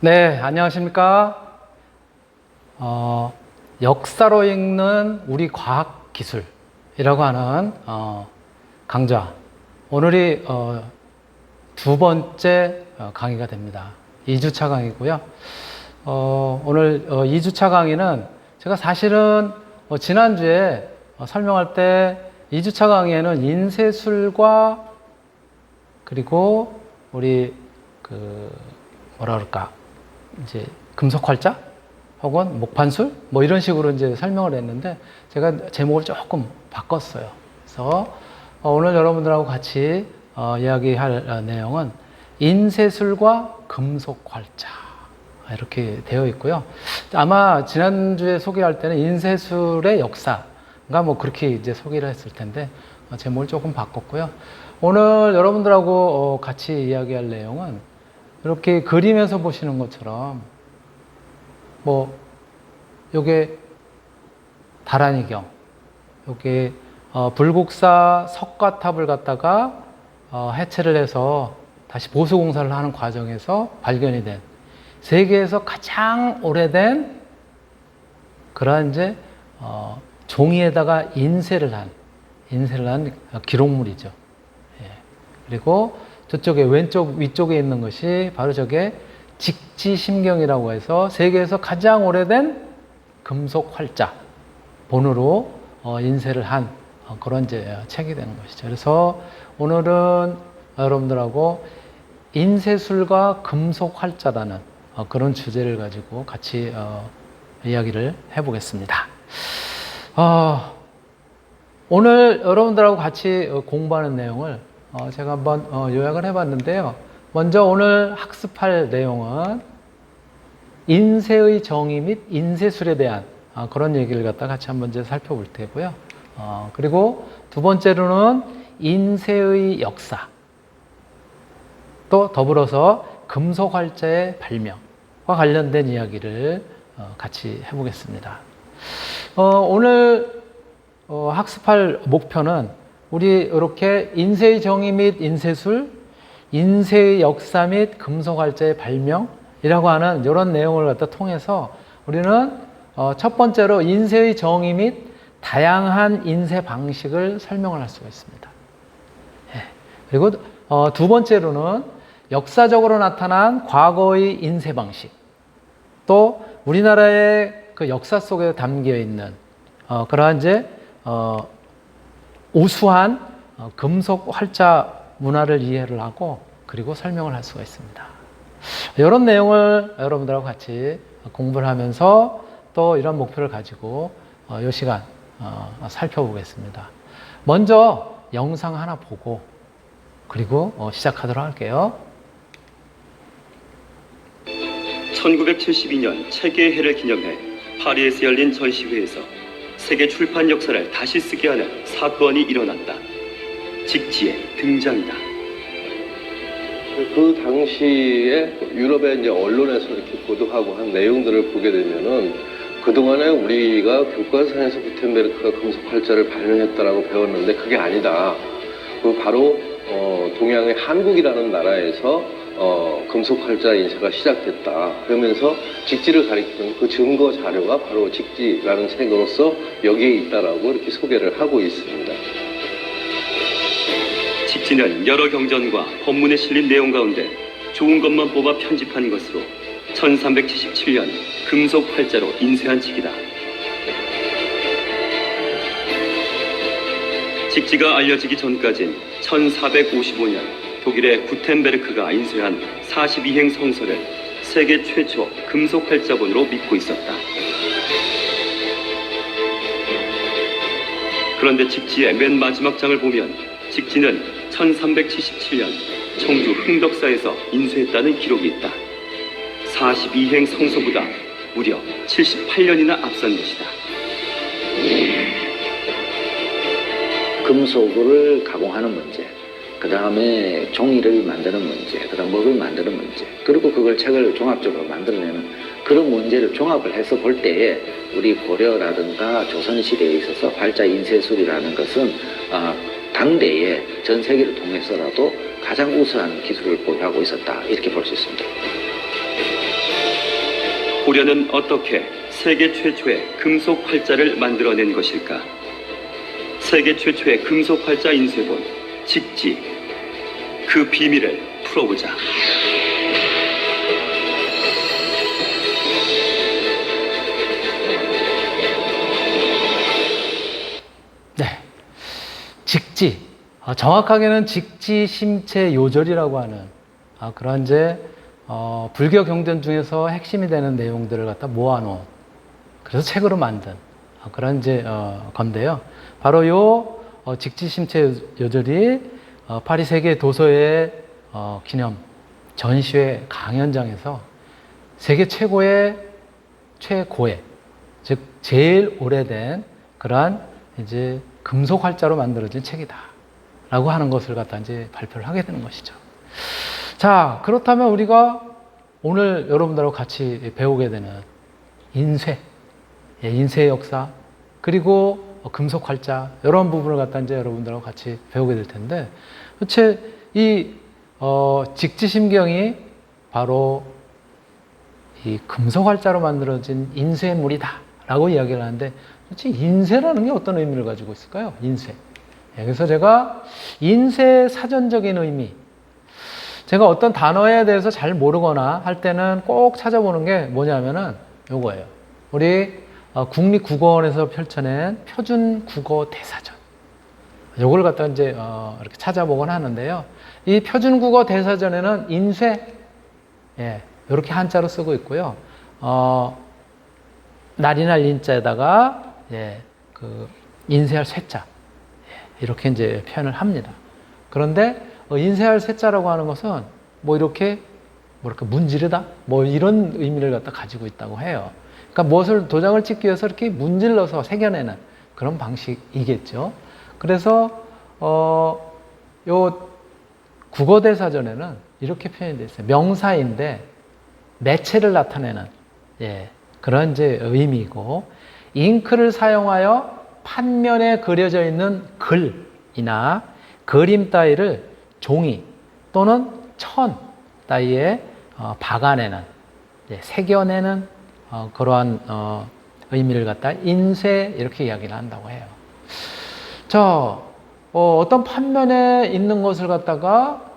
네, 안녕하십니까. 역사로 읽는 우리 과학 기술이라고 하는 강좌. 오늘이 두 번째 강의가 됩니다. 2주차 강의고요. 오늘 2주차 강의는 제가 사실은 지난주에 설명할 때 2주차 강의에는 인쇄술과 그리고 우리 뭐라 그럴까 이제 금속 활자 혹은 목판술 뭐 이런 식으로 이제 설명을 했는데 제가 제목을 조금 바꿨어요. 그래서 오늘 여러분들하고 같이 이야기할 내용은 인쇄술과 금속 활자 이렇게 되어 있고요. 아마 지난주에 소개할 때는 인쇄술의 역사가 뭐 그렇게 이제 소개를 했을 텐데 제목을 조금 바꿨고요. 오늘 여러분들하고 같이 이야기할 내용은 이렇게 그림에서 보시는 것처럼 뭐 요게 다란이경, 요게 불국사 석가탑을 갖다가 해체를 해서 다시 보수공사를 하는 과정에서 발견이 된 세계에서 가장 오래된 그러한 이제 종이에다가 인쇄를 한 기록물이죠. 예. 그리고 저쪽에 왼쪽 위쪽에 있는 것이 바로 저게 직지심경이라고 해서 세계에서 가장 오래된 금속 활자 본으로 인쇄를 한 그런 이제 책이 되는 것이죠. 그래서 오늘은 여러분들하고 인쇄술과 금속 활자라는 그런 주제를 가지고 같이 이야기를 해보겠습니다. 오늘 여러분들하고 같이 공부하는 내용을 제가 한번 요약을 해봤는데요. 먼저 오늘 학습할 내용은 인쇄의 정의 및 인쇄술에 대한 그런 얘기를 갖다 같이 한번 이제 살펴볼 테고요. 그리고 두 번째로는 인쇄의 역사, 또 더불어서 금속 활자의 발명과 관련된 이야기를 같이 해보겠습니다. 오늘 학습할 목표는 우리 이렇게 인쇄의 정의 및 인쇄술, 인쇄의 역사 및 금속 활자의 발명이라고 하는 이런 내용을 갖다 통해서 우리는 첫 번째로 인쇄의 정의 및 다양한 인쇄 방식을 설명을 할 수가 있습니다. 예. 그리고 두 번째로는 역사적으로 나타난 과거의 인쇄 방식, 또 우리나라의 그 역사 속에 담겨 있는 그러한 이제 우수한 금속 활자 문화를 이해를 하고 그리고 설명을 할 수가 있습니다. 이런 내용을 여러분들하고 같이 공부를 하면서 또 이런 목표를 가지고 이 시간 살펴보겠습니다. 먼저 영상 하나 보고 그리고 시작하도록 할게요. 1972년 책의 해를 기념해 파리에서 열린 전시회에서 세계 출판 역사를 다시 쓰게 하는 사건이 일어났다. 직지의 등장이다. 그 당시에 유럽의 이제 언론에서 이렇게 보도하고 한 내용들을 보게 되면은 그동안에 우리가 교과서에서 구텐베르크가 금속 활자를 발명했다라고 배웠는데 그게 아니다. 그 바로 동양의 한국이라는 나라에서 금속 활자 인쇄가 시작됐다. 그러면서 직지를 가리키는 그 증거 자료가 바로 직지라는 책으로서 여기에 있다라고 이렇게 소개를 하고 있습니다. 직지는 여러 경전과 법문에 실린 내용 가운데 좋은 것만 뽑아 편집한 것으로 1377년 금속 활자로 인쇄한 책이다. 직지가 알려지기 전까진 1455년 독일의 구텐베르크가 인쇄한 42행 성서를 세계 최초 금속 활자본으로 믿고 있었다. 그런데 직지의 맨 마지막 장을 보면 직지는 1377년 청주 흥덕사에서 인쇄했다는 기록이 있다. 42행 성서보다 무려 78년이나 앞선 것이다. 금속을 가공하는 문제, 그 다음에 종이를 만드는 문제, 그 다음 먹을 만드는 문제, 그리고 그걸 책을 종합적으로 만들어내는 그런 문제를 종합을 해서 볼 때에 우리 고려라든가 조선시대에 있어서 활자 인쇄술이라는 것은 당대에 전 세계를 통해서라도 가장 우수한 기술을 보유하고 있었다, 이렇게 볼 수 있습니다. 고려는 어떻게 세계 최초의 금속 활자를 만들어낸 것일까? 세계 최초의 금속 활자 인쇄본 직지, 그 비밀을 풀어보자. 네, 직지, 정확하게는 직지 심체 요절이라고 하는 그런 이제 불교 경전 중에서 핵심이 되는 내용들을 갖다 모아놓은, 그래서 책으로 만든 그런 이제 건데요. 바로 요 직지 심체 요절이 파리 세계 도서의 기념 전시회 강연장에서 세계 최고의 즉 제일 오래된 그러한 이제 금속 활자로 만들어진 책이다라고 하는 것을 갖다 이제 발표를 하게 되는 것이죠. 자, 그렇다면 우리가 오늘 여러분들하고 같이 배우게 되는 인쇄, 인쇄의 역사, 그리고 금속 활자, 이런 부분을 갖다 이제 여러분들하고 같이 배우게 될 텐데, 도대체 이 직지심경이 바로 이 금속 활자로 만들어진 인쇄물이다라고 이야기를 하는데, 도대체 인쇄라는 게 어떤 의미를 가지고 있을까요? 인쇄. 그래서 제가 인쇄의 사전적인 의미, 제가 어떤 단어에 대해서 잘 모르거나 할 때는 꼭 찾아보는 게 뭐냐면은 요거예요. 우리 국립국어원에서 펼쳐낸 표준국어 대사전. 요걸 갖다 이제 이렇게 찾아보곤 하는데요. 이 표준국어 대사전에는 인쇄, 이렇게 한자로 쓰고 있고요. 날이날 인자에다가 그 인쇄할 쇠자, 이렇게 이제 표현을 합니다. 그런데 인쇄할 쇠자라고 하는 것은 뭐 이렇게 뭐랄까 문지르다, 뭐 이런 의미를 갖다 가지고 있다고 해요. 그러니까 무엇을 도장을 찍기 위해서 이렇게 문질러서 새겨내는 그런 방식이겠죠. 그래서 요 국어대사전에는 이렇게 표현이 되어 있어요. 명사인데 매체를 나타내는 그런 이제 의미이고, 잉크를 사용하여 판면에 그려져 있는 글이나 그림 따위를 종이 또는 천 따위에 박아내는, 새겨내는 그러한 의미를 갖다 인쇄, 이렇게 이야기를 한다고 해요. 자, 어떤 판면에 있는 것을 갖다가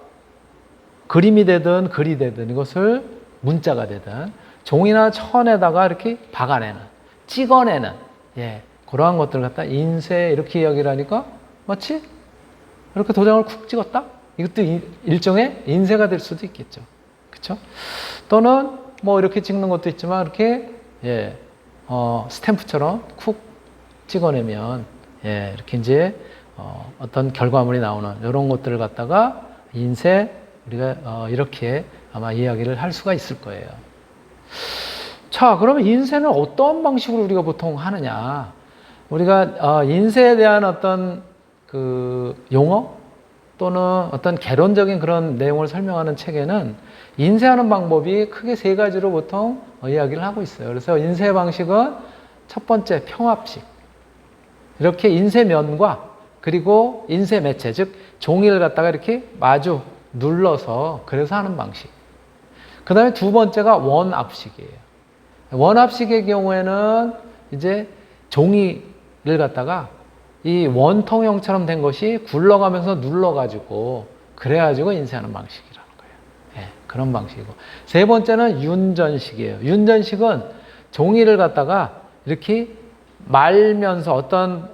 그림이 되든 글이 되든 이것을 문자가 되든 종이나 천에다가 이렇게 박아내는, 찍어내는, 그러한 것들을 갖다 인쇄, 이렇게 이야기를 하니까 마치 이렇게 도장을 쿡 찍었다? 이것도 일종의 인쇄가 될 수도 있겠죠. 그렇죠? 또는 뭐 이렇게 찍는 것도 있지만 이렇게 스탬프처럼 쿡 찍어내면 이렇게 이제 어떤 결과물이 나오는 이런 것들을 갖다가 인쇄, 우리가 이렇게 아마 이야기를 할 수가 있을 거예요. 자, 그러면 인쇄는 어떤 방식으로 우리가 보통 하느냐? 우리가 인쇄에 대한 어떤 그 용어 또는 어떤 개론적인 그런 내용을 설명하는 책에는 인쇄하는 방법이 크게 세 가지로 보통 이야기를 하고 있어요. 그래서 인쇄 방식은 첫 번째 평합식. 이렇게 인쇄면과 그리고 인쇄 매체, 즉 종이를 갖다가 이렇게 마주 눌러서 그래서 하는 방식. 그 다음에 두 번째가 원압식이에요. 원압식의 경우에는 이제 종이를 갖다가 이 원통형처럼 된 것이 굴러가면서 눌러가지고 그래가지고 인쇄하는 방식이라는 거예요. 그런 방식이고. 세 번째는 윤전식이에요. 윤전식은 종이를 갖다가 이렇게 말면서 어떤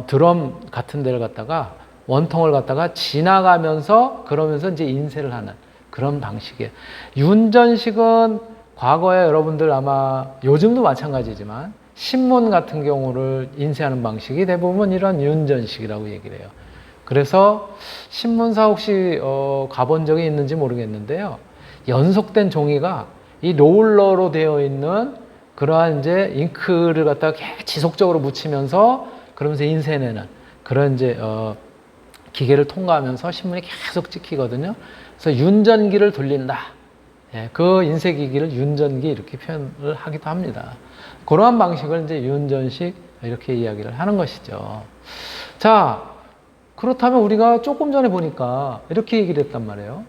드럼 같은 데를 갖다가 원통을 갖다가 지나가면서 그러면서 이제 인쇄를 하는 그런 방식이에요. 윤전식은 과거에 여러분들 아마 요즘도 마찬가지지만 신문 같은 경우를 인쇄하는 방식이 대부분 이런 윤전식이라고 얘기를 해요. 그래서 신문사 혹시 가본 적이 있는지 모르겠는데요. 연속된 종이가 이 롤러로 되어 있는 그러한 이제 잉크를 갖다가 지속적으로 묻히면서 그러면서 인쇄내는 그런 이제 기계를 통과하면서 신문이 계속 찍히거든요. 그래서 윤전기를 돌린다. 그 인쇄기기를 윤전기 이렇게 표현을 하기도 합니다. 그러한 방식을 이제 윤전식 이렇게 이야기를 하는 것이죠. 자, 그렇다면 우리가 조금 전에 보니까 이렇게 얘기를 했단 말이에요.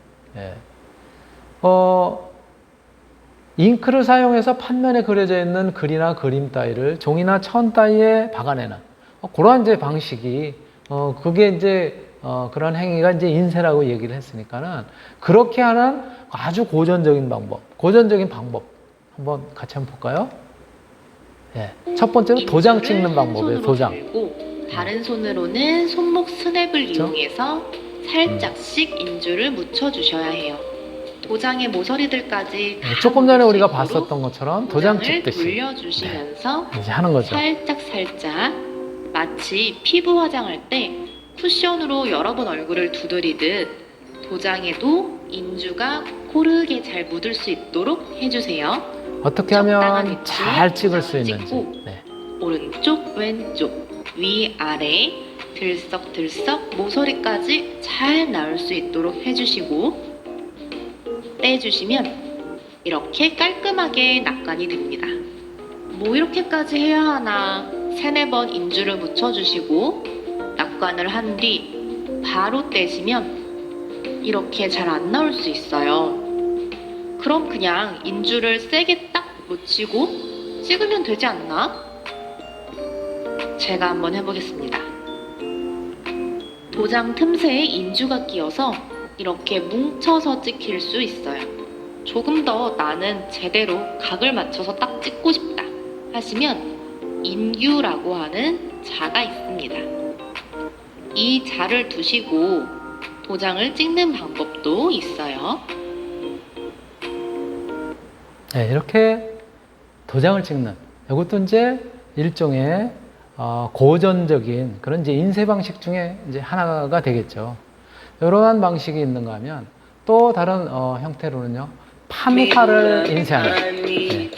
잉크를 사용해서 판면에 그려져 있는 글이나 그림 따위를 종이나 천 따위에 박아내는 그런 이제 방식이 그게 이제 그런 행위가 이제 인쇄라고 얘기를 했으니까는 그렇게 하는 아주 고전적인 방법 한번 같이 한번 볼까요? 예. 첫 번째로 도장 찍는 방법이에요. 도장. 들고 다른 손으로는 손목 스냅을 그렇죠? 이용해서 살짝씩 인주를 묻혀주셔야 해요. 도장의 모서리들까지 다 조금 전에 묻을 수 우리가 있도록 봤었던 것처럼 도장 도장을 찍듯이 돌려주시면서 이제 하는 거죠. 살짝 마치 피부 화장할 때 쿠션으로 여러 번 얼굴을 두드리듯 도장에도 인주가 고르게 잘 묻을 수 있도록 해주세요. 어떻게 적당한 하면 위치에 잘 찍을 수 찍고 있는지. 네. 오른쪽 왼쪽 위아래 들썩들썩 모서리까지 잘 나올 수 있도록 해주시고 떼주시면 이렇게 깔끔하게 낙관이 됩니다. 뭐 이렇게까지 해야 하나 3-4번 인주를 묻혀주시고 낙관을 한 뒤 바로 떼시면 이렇게 잘 안 나올 수 있어요. 그럼 그냥 인주를 세게 딱 묻히고 찍으면 되지 않나? 제가 한번 해보겠습니다. 도장 틈새에 인주가 끼어서 이렇게 뭉쳐서 찍힐 수 있어요. 조금 더 나는 제대로 각을 맞춰서 딱 찍고 싶다 하시면 인규라고 하는 자가 있습니다. 이 자를 두시고 도장을 찍는 방법도 있어요. 네, 이렇게 도장을 찍는 이것도 이제 일종의 고전적인 그런 이제 인쇄 방식 중에 이제 하나가 되겠죠. 이러한 방식이 있는가 하면 또 다른 형태로는요, 판화를 인쇄하는. 네.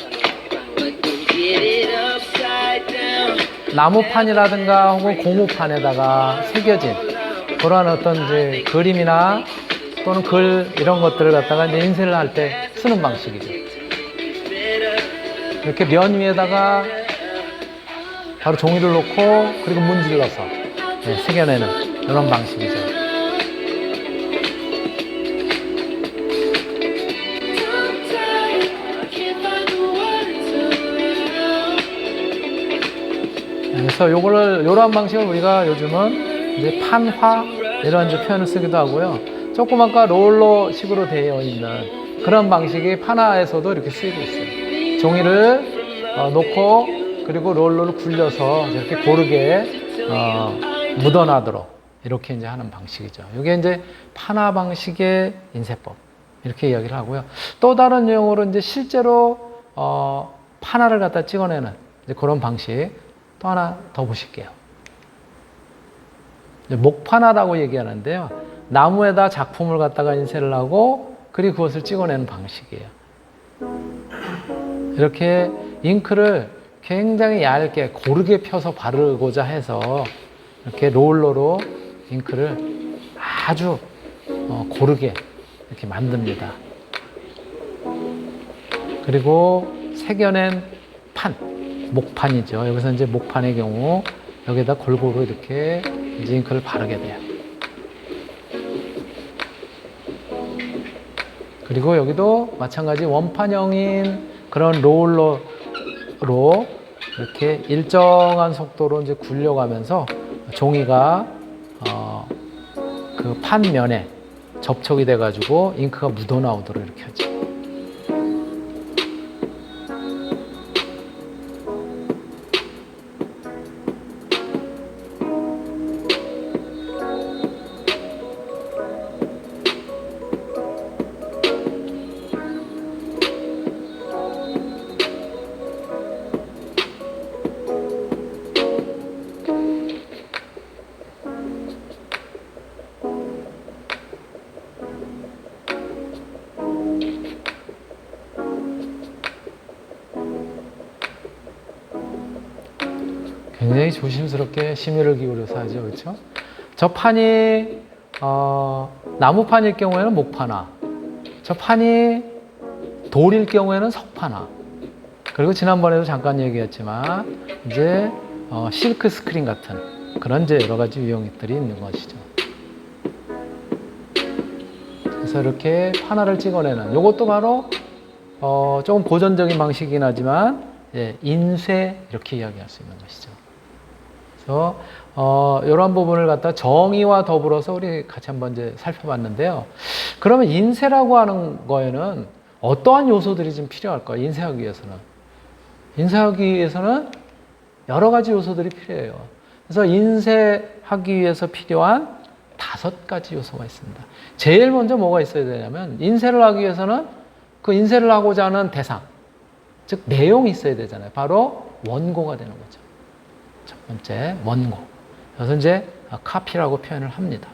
나무판이라든가 혹은 고무판에다가 새겨진 그러한 어떤 이제 그림이나 또는 글 이런 것들을 갖다가 이제 인쇄를 할 때 쓰는 방식이죠. 이렇게 면 위에다가 바로 종이를 놓고 그리고 문질러서 새겨내는 이런 방식이죠. 그래서 이러한 방식을 우리가 요즘은 이제 판화 이런 이제 표현을 쓰기도 하고요. 조금 아까 롤러식으로 되어 있는 그런 방식이 판화에서도 이렇게 쓰이고 있어요. 종이를 놓고 그리고 롤러를 굴려서 이렇게 고르게 묻어나도록 이렇게 이제 하는 방식이죠. 이게 이제 판화 방식의 인쇄법 이렇게 이야기를 하고요. 또 다른 용어로 이제 실제로 판화를 갖다 찍어내는 이제 그런 방식 또 하나 더 보실게요. 목판화라고 얘기하는데요. 나무에다 작품을 갖다가 인쇄를 하고 그리고 그것을 찍어내는 방식이에요. 이렇게 잉크를 굉장히 얇게 고르게 펴서 바르고자 해서 이렇게 롤러로 잉크를 아주 고르게 이렇게 만듭니다. 그리고 새겨낸 판, 목판이죠. 여기서 이제 목판의 경우 여기다 골고루 이렇게 이제 잉크를 바르게 돼요. 그리고 여기도 마찬가지 원판형인 그런 롤러로 이렇게 일정한 속도로 이제 굴려가면서 종이가 그 판면에 접촉이 돼가지고 잉크가 묻어 나오도록 이렇게 하죠. 굉장히 조심스럽게 심혈을 기울여서 하죠. 그렇죠? 저 판이 나무판일 경우에는 목판화, 저 판이 돌일 경우에는 석판화, 그리고 지난번에도 잠깐 얘기했지만 이제 실크 스크린 같은 그런 이제 여러 가지 유형들이 있는 것이죠. 그래서 이렇게 판화를 찍어내는 이것도 바로 조금 고전적인 방식이긴 하지만 예, 인쇄 이렇게 이야기할 수 있는 것이죠. 그래서 이런 부분을 갖다 정의와 더불어서 우리 같이 한번 이제 살펴봤는데요. 그러면 인쇄라고 하는 거에는 어떠한 요소들이 좀 필요할까요? 인쇄하기 위해서는. 인쇄하기 위해서는 여러 가지 요소들이 필요해요. 그래서 인쇄하기 위해서 필요한 5가지 요소가 있습니다. 제일 먼저 뭐가 있어야 되냐면 인쇄를 하기 위해서는 그 인쇄를 하고자 하는 대상, 즉 내용이 있어야 되잖아요. 바로 원고가 되는 거죠. 첫 번째 원고. 그래서 이제 카피라고 표현을 합니다.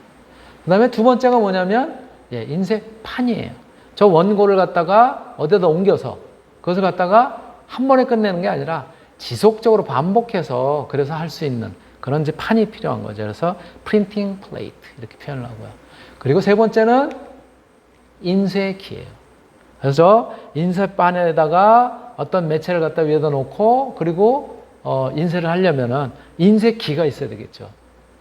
그 다음에 두 번째가 뭐냐면 인쇄판이에요. 저 원고를 갖다가 어디다 옮겨서 그것을 갖다가 한 번에 끝내는 게 아니라 지속적으로 반복해서 그래서 할 수 있는 그런 이제 판이 필요한 거죠. 그래서 프린팅 플레이트 이렇게 표현을 하고요. 그리고 세 번째는 인쇄기예요. 그래서 인쇄판에다가 어떤 매체를 갖다 위에다 놓고 그리고 인쇄를 하려면은 인쇄기가 있어야 되겠죠.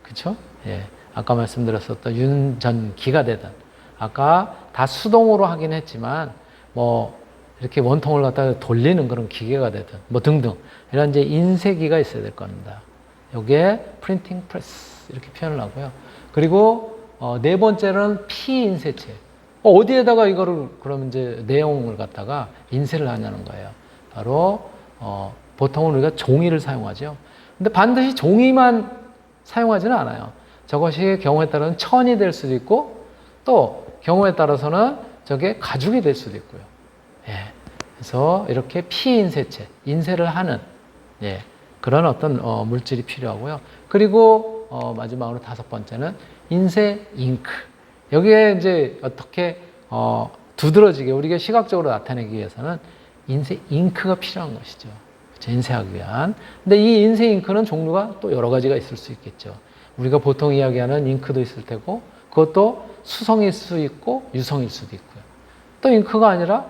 그렇죠? 예. 아까 말씀드렸었던 윤전기가 되든 아까 다 수동으로 하긴 했지만 뭐 이렇게 원통을 갖다가 돌리는 그런 기계가 되든 뭐 등등 이런 이제 인쇄기가 있어야 될 겁니다. 요게 프린팅 프레스 이렇게 표현을 하고요. 그리고 네 번째는 피인쇄체. 어디에다가 이거를 그러면 이제 내용을 갖다가 인쇄를 하냐는 거예요. 바로 보통은 우리가 종이를 사용하죠. 근데 반드시 종이만 사용하지는 않아요. 저것이 경우에 따라서는 천이 될 수도 있고 또 경우에 따라서는 저게 가죽이 될 수도 있고요. 예. 그래서 이렇게 피인쇄체, 인쇄를 하는 그런 어떤 물질이 필요하고요. 그리고 마지막으로 5번째는 인쇄 잉크. 여기에 이제 어떻게 두드러지게 우리가 시각적으로 나타내기 위해서는 인쇄 잉크가 필요한 것이죠. 그렇죠? 인쇄하기 위한. 근데 이 인쇄 잉크는 종류가 또 여러 가지가 있을 수 있겠죠. 우리가 보통 이야기하는 잉크도 있을 테고 그것도 수성일 수 있고 유성일 수도 있고요. 또 잉크가 아니라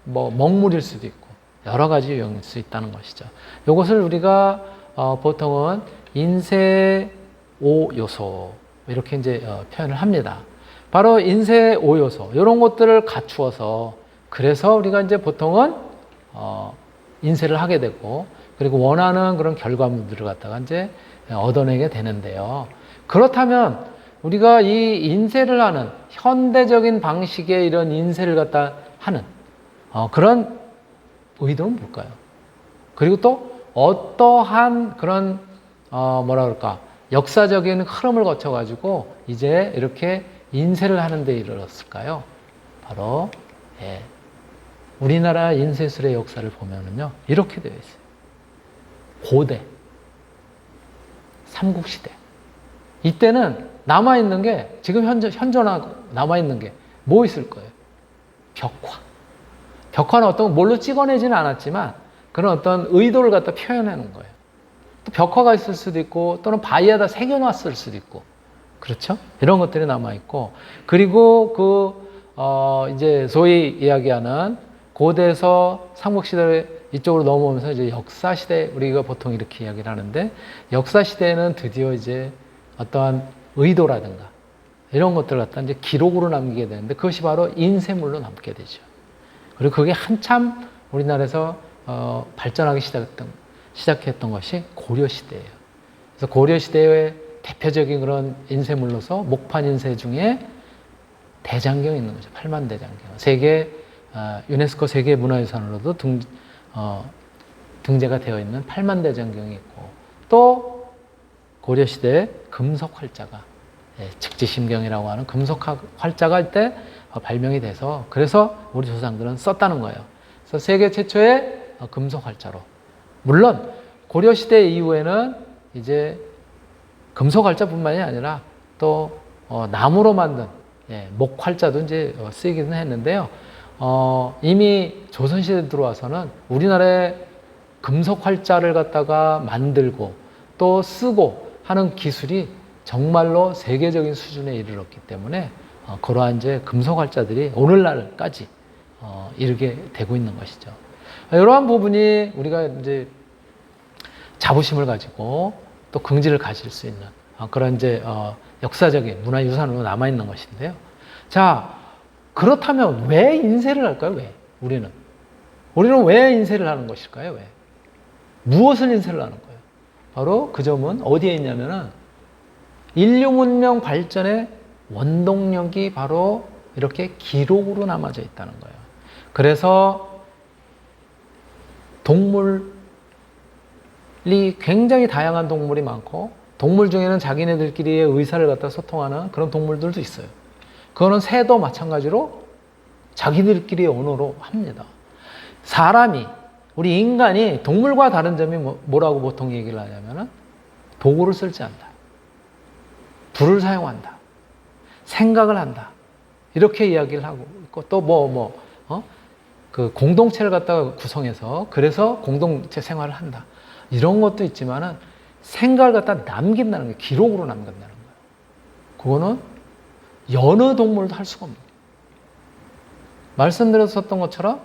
뭐 먹물일 수도 있고 여러 가지 유형일 수 있다는 것이죠. 이것을 우리가 보통은 인쇄 5요소 이렇게 이제 표현을 합니다. 바로 인쇄 5요소 이런 것들을 갖추어서 그래서 우리가 이제 보통은 인쇄를 하게 되고 그리고 원하는 그런 결과물들을 갖다가 이제 얻어내게 되는데요. 그렇다면 우리가 이 인쇄를 하는 현대적인 방식의 이런 인쇄를 갖다 하는 그런 의도는 뭘까요? 그리고 또 어떠한 그런 뭐라 그럴까 역사적인 흐름을 거쳐 가지고 이제 이렇게 인쇄를 하는 데 이르렀을까요? 바로 우리나라 인쇄술의 역사를 보면은요 이렇게 되어 있어요. 고대, 삼국시대. 이때는 남아있는 게 지금 현존하고 남아있는 게 뭐 있을 거예요? 벽화. 벽화는 어떤 뭘로 찍어내지는 않았지만 그런 어떤 의도를 갖다 표현해 놓은 거예요. 또 벽화가 있을 수도 있고 또는 바위에다 새겨놨을 수도 있고 그렇죠? 이런 것들이 남아있고 그리고 이제 소위 이야기하는 고대에서 삼국시대 이쪽으로 넘어오면서 이제 역사시대 우리가 보통 이렇게 이야기를 하는데 역사시대에는 드디어 이제 어떠한 의도라든가 이런 것들을 갖다 이제 기록으로 남기게 되는데 그것이 바로 인쇄물로 남게 되죠. 그리고 그게 한참 우리나라에서 발전하기 시작했던 것이 고려시대예요. 그래서 고려시대의 대표적인 그런 인쇄물로서 목판 인쇄 중에 대장경이 있는 거죠. 팔만대장경. 유네스코 세계문화유산으로도 등재가 되어 있는 팔만대장경이 있고 또 고려시대 금속 활자가 즉지심경이라고 하는 금속 활자가 이때 발명이 돼서 그래서 우리 조상들은 썼다는 거예요. 그래서 세계 최초의 금속 활자로 물론 고려시대 이후에는 이제 금속 활자뿐만이 아니라 또 나무로 만든 목활자도 이제 쓰이기는 했는데요. 이미 조선시대 들어와서는 우리나라의 금속 활자를 갖다가 만들고 또 쓰고 하는 기술이 정말로 세계적인 수준에 이르렀기 때문에 그러한 이제 금속 활자들이 오늘날까지 이르게 되고 있는 것이죠. 이러한 부분이 우리가 이제 자부심을 가지고 또 긍지를 가질 수 있는 그런 이제 역사적인 문화유산으로 남아 있는 것인데요. 자, 그렇다면 왜 인쇄를 할까요? 왜? 우리는 우리는 왜 인쇄를 하는 것일까요? 왜? 무엇을 인쇄를 하는 거예요? 바로 그 점은 어디에 있냐면은 인류 문명 발전의 원동력이 바로 이렇게 기록으로 남아져 있다는 거예요. 그래서 동물이 굉장히 다양한 동물이 많고 동물 중에는 자기네들끼리의 의사를 갖다 소통하는 그런 동물들도 있어요. 그거는 새도 마찬가지로 자기들끼리의 언어로 합니다. 사람이, 우리 인간이 동물과 다른 점이 뭐라고 보통 얘기를 하냐면은 도구를 쓸지 않는다. 불을 사용한다. 생각을 한다. 이렇게 이야기를 하고 있고 또 그 공동체를 갖다가 구성해서 그래서 공동체 생활을 한다. 이런 것도 있지만은 생각을 갖다 남긴다는 게 기록으로 남긴다는 거예요. 그거는 여느 동물도 할 수가 없는 거예요. 말씀드렸었던 것처럼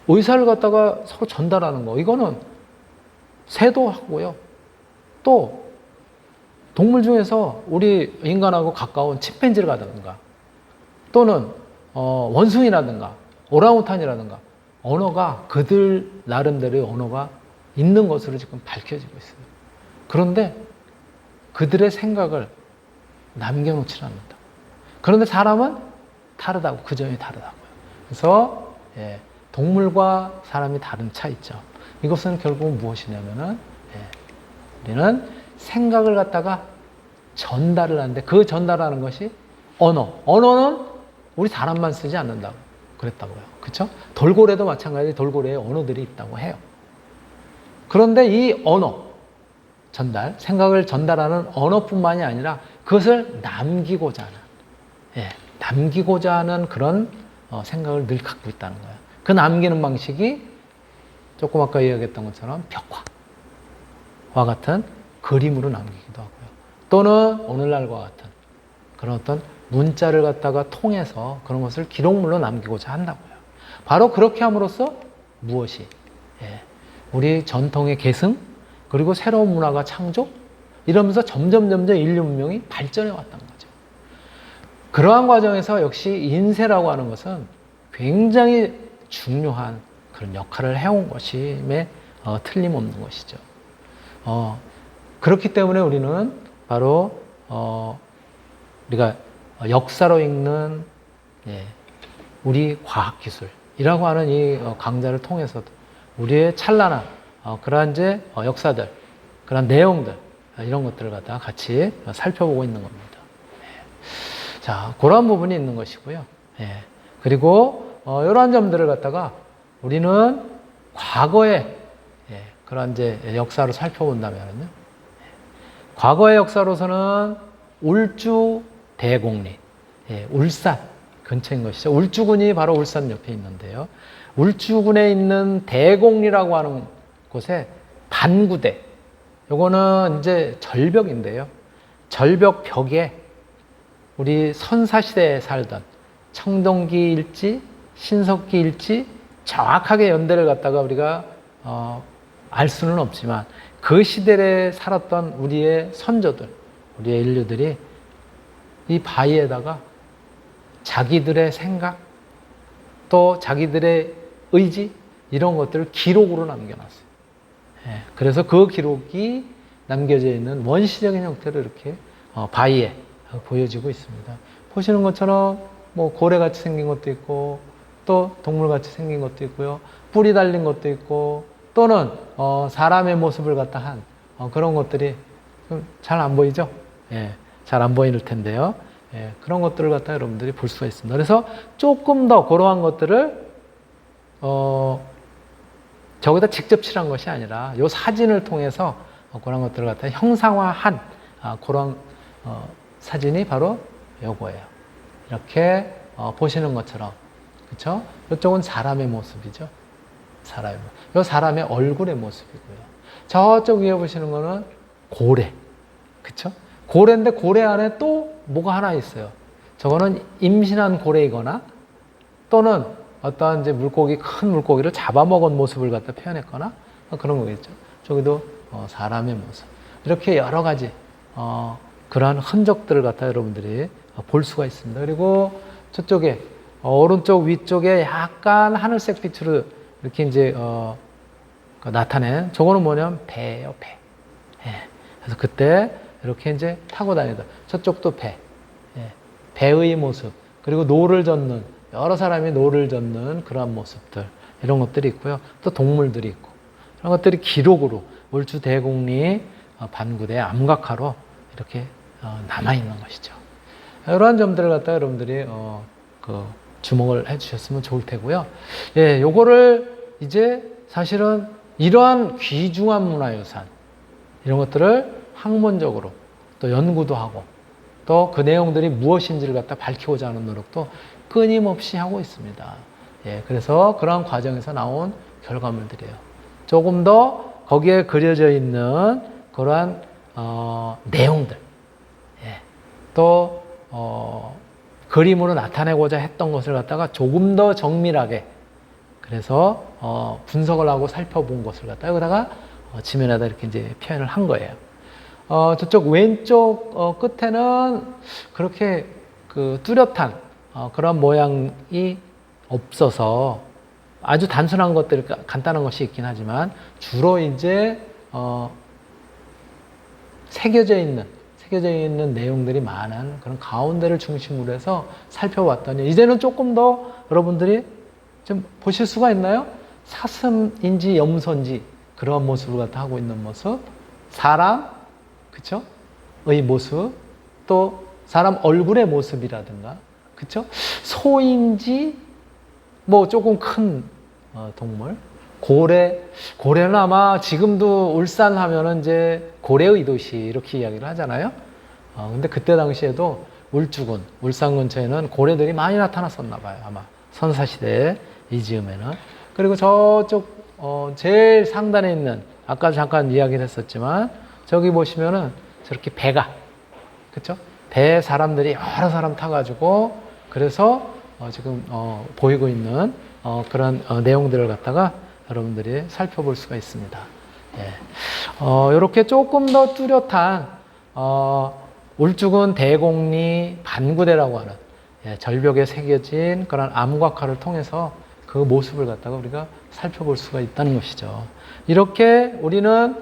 의사를 갖다가 서로 전달하는 거, 이거는 새도 하고요. 또 동물 중에서 우리 인간하고 가까운 침팬지를 가든가 또는 원숭이라든가 오랑우탄이라든가 언어가 그들 나름대로의 언어가 있는 것으로 지금 밝혀지고 있어요. 그런데 그들의 생각을 남겨놓지 않는다. 그런데 사람은 다르다고, 그 점이 다르다고요. 그래서 동물과 사람이 다른 차이점. 이것은 결국은 무엇이냐면은 우리는 생각을 갖다가 전달을 하는데 그 전달하는 것이 언어는 우리 사람만 쓰지 않는다고 그랬다고요. 그렇죠? 돌고래도 마찬가지로 돌고래의 언어들이 있다고 해요. 그런데 이 언어 전달, 생각을 전달하는 언어뿐만이 아니라 그것을 남기고자 하는 그런 생각을 늘 갖고 있다는 거예요. 그 남기는 방식이 조금 아까 이야기했던 것처럼 벽화와 같은 그림으로 남기기도 하고요. 또는 오늘날과 같은 그런 어떤 문자를 갖다가 통해서 그런 것을 기록물로 남기고자 한다고요. 바로 그렇게 함으로써 무엇이? 우리 전통의 계승, 그리고 새로운 문화가 창조, 이러면서 점점 인류 문명이 발전해 왔다는 거죠. 그러한 과정에서 역시 인쇄라고 하는 것은 굉장히 중요한 그런 역할을 해온 것임에 틀림없는 것이죠. 그렇기 때문에 우리는 바로 우리가 역사로 읽는 우리 과학기술이라고 하는 이 강좌를 통해서도 우리의 찬란한 그러한 이제 역사들, 그런 내용들, 이런 것들을 갖다가 같이 살펴보고 있는 겁니다. 자, 그런 부분이 있는 것이고요. 그리고 이러한 점들을 갖다가 우리는 과거의 그런 이제 역사를 살펴본다면요. 과거의 역사로서는 울주 대곡리, 울산 근처인 것이죠. 울주군이 바로 울산 옆에 있는데요. 울주군에 있는 대곡리라고 하는 곳에 반구대, 요거는 이제 절벽인데요. 절벽 벽에 우리 선사시대에 살던 청동기 일지, 신석기 일지 정확하게 연대를 갖다가 우리가 알 수는 없지만 그 시대에 살았던 우리의 선조들, 우리의 인류들이 이 바위에다가 자기들의 생각, 또 자기들의 의지, 이런 것들을 기록으로 남겨놨어요. 그래서 그 기록이 남겨져 있는 원시적인 형태로 이렇게 바위에 보여지고 있습니다. 보시는 것처럼 뭐 고래같이 생긴 것도 있고 또 동물같이 생긴 것도 있고요. 뿔이 달린 것도 있고 또는 사람의 모습을 갖다 한 그런 것들이 잘 안 보이죠? 잘 안 보이는 텐데요. 그런 것들을 갖다 여러분들이 볼 수가 있습니다. 그래서 조금 더 그러한 것들을 저기다 직접 칠한 것이 아니라 이 사진을 통해서 그런 것들을 갖다 형상화한 그런 사진이 바로 요거예요. 이렇게 보시는 것처럼, 그렇죠? 이쪽은 사람의 모습이죠. 사람의 모습. 이 사람의 얼굴의 모습이고요. 저쪽 위에 보시는 거는 고래, 그렇죠? 고래인데 고래 안에 또 뭐가 하나 있어요. 저거는 임신한 고래이거나 또는 어떠한 이제 물고기, 큰 물고기를 잡아먹은 모습을 갖다 표현했거나 그런 거겠죠. 저기도 사람의 모습. 이렇게 여러 가지 그러한 흔적들을 갖다 여러분들이 볼 수가 있습니다. 그리고 저쪽에 오른쪽 위쪽에 약간 하늘색 빛으로 이렇게 이제 나타낸 저거는 뭐냐면 배예요, 배. 예. 그래서 그때 이렇게 이제 타고 다니다. 저쪽도 배. 예. 배의 모습. 그리고 노를 젓는 여러 사람이 노를 젓는 그러한 모습들 이런 것들이 있고요. 또 동물들이 있고 그런 것들이 기록으로 울주대곡리 반구대 암각화로 이렇게 남아 있는 것이죠. 이러한 점들을 갖다가 여러분들이 주목을 해주셨으면 좋을 테고요. 예, 요거를 이제 사실은 이러한 귀중한 문화유산 이런 것들을 학문적으로 또 연구도 하고 또 그 내용들이 무엇인지를 갖다 밝히고자 하는 노력도 끊임없이 하고 있습니다. 예, 그래서 그러한 과정에서 나온 결과물들이에요. 조금 더 거기에 그려져 있는 그러한 내용들, 예, 또 그림으로 나타내고자 했던 것을 갖다가 조금 더 정밀하게 그래서 분석을 하고 살펴본 것을 갖다가 여기다가 지면에다 이렇게 이제 표현을 한 거예요. 저쪽 왼쪽 끝에는 그렇게 그 뚜렷한 그런 모양이 없어서 아주 단순한 것들, 간단한 것이 있긴 하지만 주로 이제 새겨져 있는 내용들이 많은 그런 가운데를 중심으로 해서 살펴봤더니 이제는 조금 더 여러분들이 좀 보실 수가 있나요? 사슴인지 염소인지 그런 모습을 갖다 하고 있는 모습, 사람, 그쵸? 의 모습, 또 사람 얼굴의 모습이라든가, 그쵸? 소인지 뭐 조금 큰 동물, 고래는 아마 지금도 울산 하면은 이제 고래의 도시 이렇게 이야기를 하잖아요. 근데 그때 당시에도 울주군, 울산 근처에는 고래들이 많이 나타났었나 봐요. 아마 선사시대 이즈음에는. 그리고 저쪽 제일 상단에 있는 아까 잠깐 이야기를 했었지만 저기 보시면은 저렇게 배가, 그쵸? 배에 사람들이 여러 사람 타가지고 그래서 지금 보이고 있는 그런 내용들을 갖다가 여러분들이 살펴볼 수가 있습니다. 예. 이렇게 조금 더 뚜렷한 울주군 대곡리 반구대라고 하는 절벽에 새겨진 그런 암각화를 통해서 그 모습을 갖다가 우리가 살펴볼 수가 있다는 것이죠. 이렇게 우리는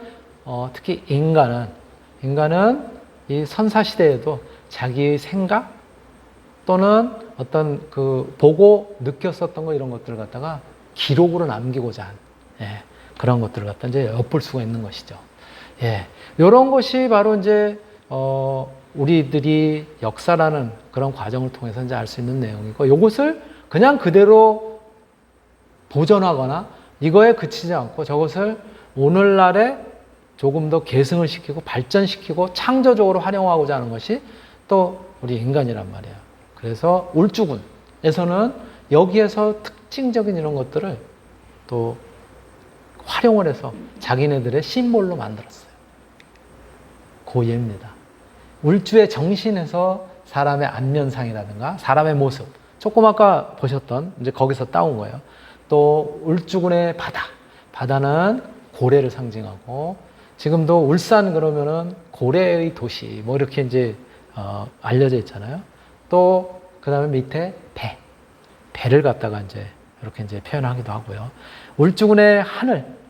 특히 인간은 이 선사시대에도 자기의 생각 또는 어떤 그 보고 느꼈었던 거 이런 것들을 갖다가 기록으로 남기고자 한 그런 것들을 갖다 이제 엿볼 수가 있는 것이죠. 예, 이런 것이 바로 이제 우리들이 역사라는 그런 과정을 통해서 이제 알 수 있는 내용이고, 이것을 그냥 그대로 보존하거나 이거에 그치지 않고 저것을 오늘날에 조금 더 계승을 시키고 발전시키고 창조적으로 활용하고자 하는 것이 또 우리 인간이란 말이에요. 그래서 울주군에서는 여기에서 특징적인 이런 것들을 또 활용을 해서 자기네들의 심볼로 만들었어요. 고예입니다. 울주의 정신에서 사람의 안면상이라든가 사람의 모습, 조금 아까 보셨던 이제 거기서 따온 거예요. 또 울주군의 바다는 고래를 상징하고, 지금도 울산 그러면은 고래의 도시 뭐 이렇게 이제 알려져 있잖아요. 또 그다음에 밑에 배를 갖다가 이제 이렇게 이제 표현하기도 하고요. 울주군의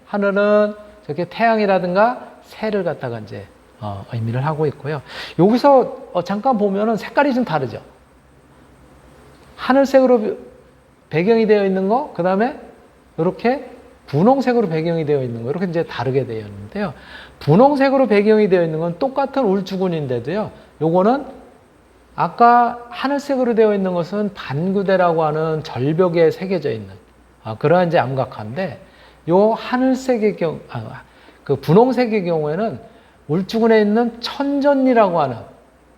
하늘은 저렇게 태양이라든가 새를 갖다가 이제 의미를 하고 있고요. 여기서 잠깐 보면은 색깔이 좀 다르죠. 하늘색으로 배경이 되어 있는 거, 그 다음에 이렇게 분홍색으로 배경이 되어 있는 거, 이렇게 이제 다르게 되어 있는데요. 분홍색으로 배경이 되어 있는 건 똑같은 울주군인데도요, 요거는 아까 하늘색으로 되어 있는 것은 반구대라고 하는 절벽에 새겨져 있는 그러한 이제 암각화인데, 요 하늘색의 그 분홍색의 경우에는 울주군에 있는 천전리라고 하는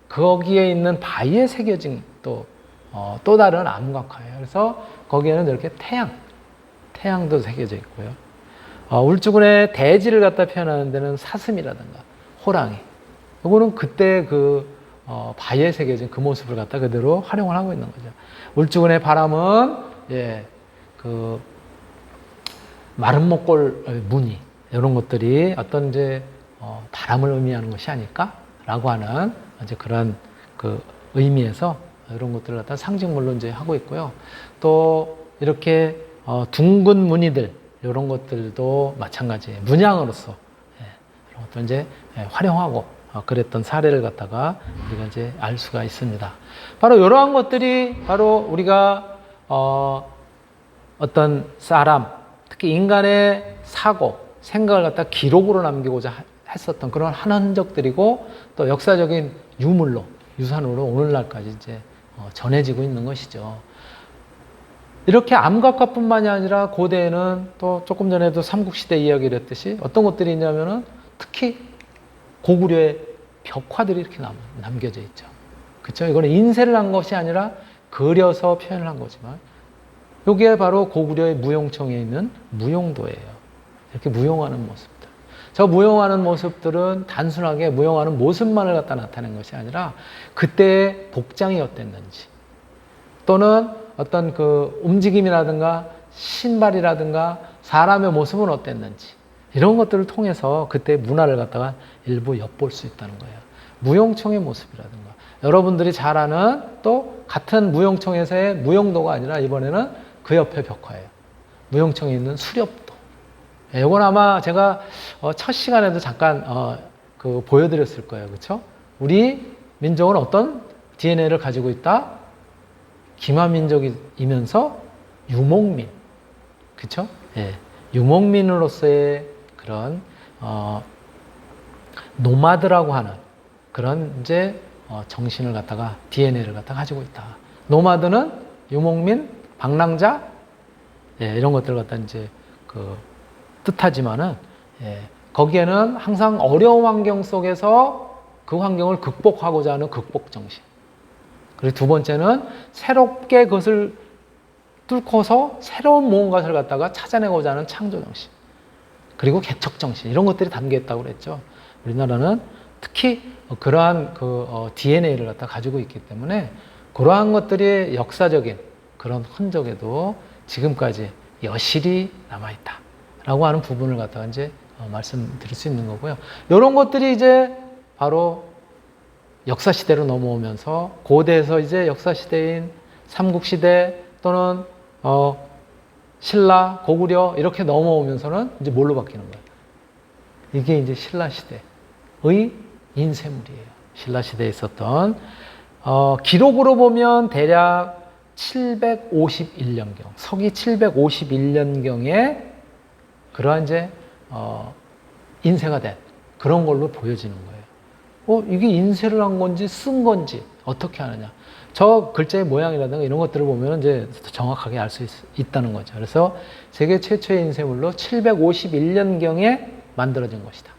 거기에 있는 바위에 새겨진 또 다른 암각화예요. 그래서 거기에는 이렇게 태양도 새겨져 있고요. 울주군의 대지를 갖다 표현하는 데는 사슴이라든가 호랑이, 이거는 그때 그 바위에 새겨진 그 모습을 갖다 그대로 활용을 하고 있는 거죠. 울주군의 바람은 그 마른 목골 무늬 이런 것들이 어떤 이제 바람을 의미하는 것이 아닐까라고 하는 이제 그런 그 의미에서 이런 것들을 갖다 상징물로 이제 하고 있고요. 또 이렇게 둥근 무늬들 이런 것들도 마찬가지예요. 문양으로서 이런 것들 이제 활용하고 그랬던 사례를 갖다가 우리가 이제 알 수가 있습니다. 바로 이러한 것들이 바로 우리가 어떤 사람, 특히 인간의 사고, 생각을 갖다 기록으로 남기고자 했었던 그런 한 흔적들이고 또 역사적인 유물로, 유산으로 오늘날까지 이제 전해지고 있는 것이죠. 이렇게 암각화뿐만이 아니라 고대에는 또 조금 전에도 삼국시대 이야기를 했듯이 어떤 것들이 있냐면은 특히 고구려의 벽화들이 이렇게 남겨져 있죠. 그렇죠? 이거는 인쇄를 한 것이 아니라 그려서 표현을 한 거지만 여기에 바로 고구려의 무용청에 있는 무용도예요. 이렇게 무용하는 모습들. 저 무용하는 모습들은 단순하게 무용하는 모습만을 갖다 나타낸 것이 아니라 그때의 복장이 어땠는지 또는 어떤 그 움직임이라든가 신발이라든가 사람의 모습은 어땠는지 이런 것들을 통해서 그때 문화를 갖다가 일부 엿볼 수 있다는 거예요. 무용청의 모습이라든가 여러분들이 잘 아는 또 같은 무용청에서의 무용도가 아니라 이번에는 그 옆에 벽화예요. 무용청에 있는 수렵도. 이건 아마 제가 첫 시간에도 잠깐 보여드렸을 거예요. 그렇죠? 우리 민족은 어떤 DNA를 가지고 있다? 기마민족이면서 유목민. 그렇죠? 예. 유목민으로서의 그런 노마드라고 하는 그런 이제 정신을 갖다가 DNA를 갖다가 가지고 있다. 노마드는 유목민, 방랑자 이런 것들을 갖다 이제 뜻하지만은 거기에는 항상 어려운 환경 속에서 그 환경을 극복하고자 하는 극복 정신. 그리고 두 번째는 새롭게 그것을 뚫고서 새로운 무언가를 갖다가 찾아내고자 하는 창조 정신. 그리고 개척 정신 이런 것들이 담겨 있다고 그랬죠. 우리나라는 특히 그러한 DNA를 갖다 가지고 있기 때문에 그러한 것들이 역사적인 그런 흔적에도 지금까지 여실히 남아 있다라고 하는 부분을 갖다가 이제 말씀드릴 수 있는 거고요. 이런 것들이 이제 바로 역사 시대로 넘어오면서 고대에서 이제 역사 시대인 삼국 시대 또는 신라, 고구려 이렇게 넘어오면서는 이제 뭘로 바뀌는 거예요? 이게 이제 신라 시대의 인쇄물이에요. 신라 시대에 있었던 기록으로 보면 대략 751년경, 서기 751년경에 그러한 이제 인쇄가 된 그런 걸로 보여지는 거예요. 이게 인쇄를 한 건지 쓴 건지 어떻게 하느냐? 저 글자의 모양이라든가 이런 것들을 보면 이제 정확하게 알 수 있다는 거죠. 그래서 세계 최초의 인쇄물로 751년경에 만들어진 것이다.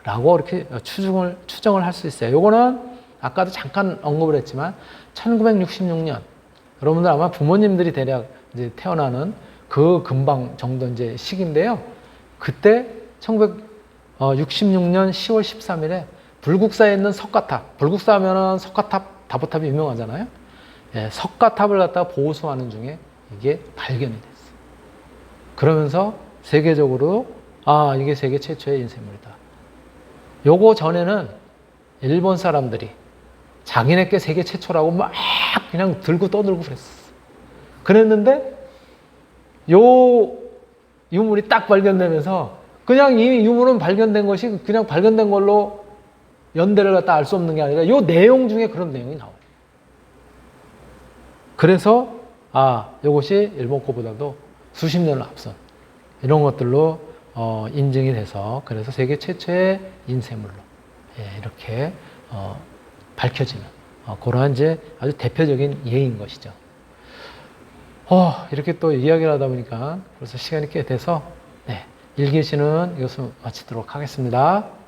라고 이렇게 추정을 할 수 있어요. 요거는 아까도 잠깐 언급을 했지만 1966년 여러분들 아마 부모님들이 대략 이제 태어나는 그 근방 정도 이제 시기인데요. 그때 1966년 10월 13일에 불국사에 있는 석가탑, 불국사 하면은 석가탑, 다보탑이 유명하잖아요. 석가탑을 갖다가 보수하는 중에 이게 발견이 됐어요. 그러면서 세계적으로 이게 세계 최초의 인쇄물이다. 요거 전에는 일본 사람들이 자기네께 세계 최초라고 막 그냥 들고 떠들고 그랬어. 그랬는데 요 유물이 딱 발견되면서 그냥 이 유물은 발견된 것이 그냥 발견된 걸로 연대를 갖다 알 수 없는 게 아니라 요 내용 중에 그런 내용이 나와요. 그래서 요것이 일본 거보다도 수십 년을 앞선 이런 것들로 인증이 돼서 그래서 세계 최초의 인쇄물로 이렇게 밝혀지는 그러한 이제 아주 대표적인 예인 것이죠. 이렇게 또 이야기를 하다 보니까 벌써 시간이 꽤 돼서 1기시는 이것을 마치도록 하겠습니다.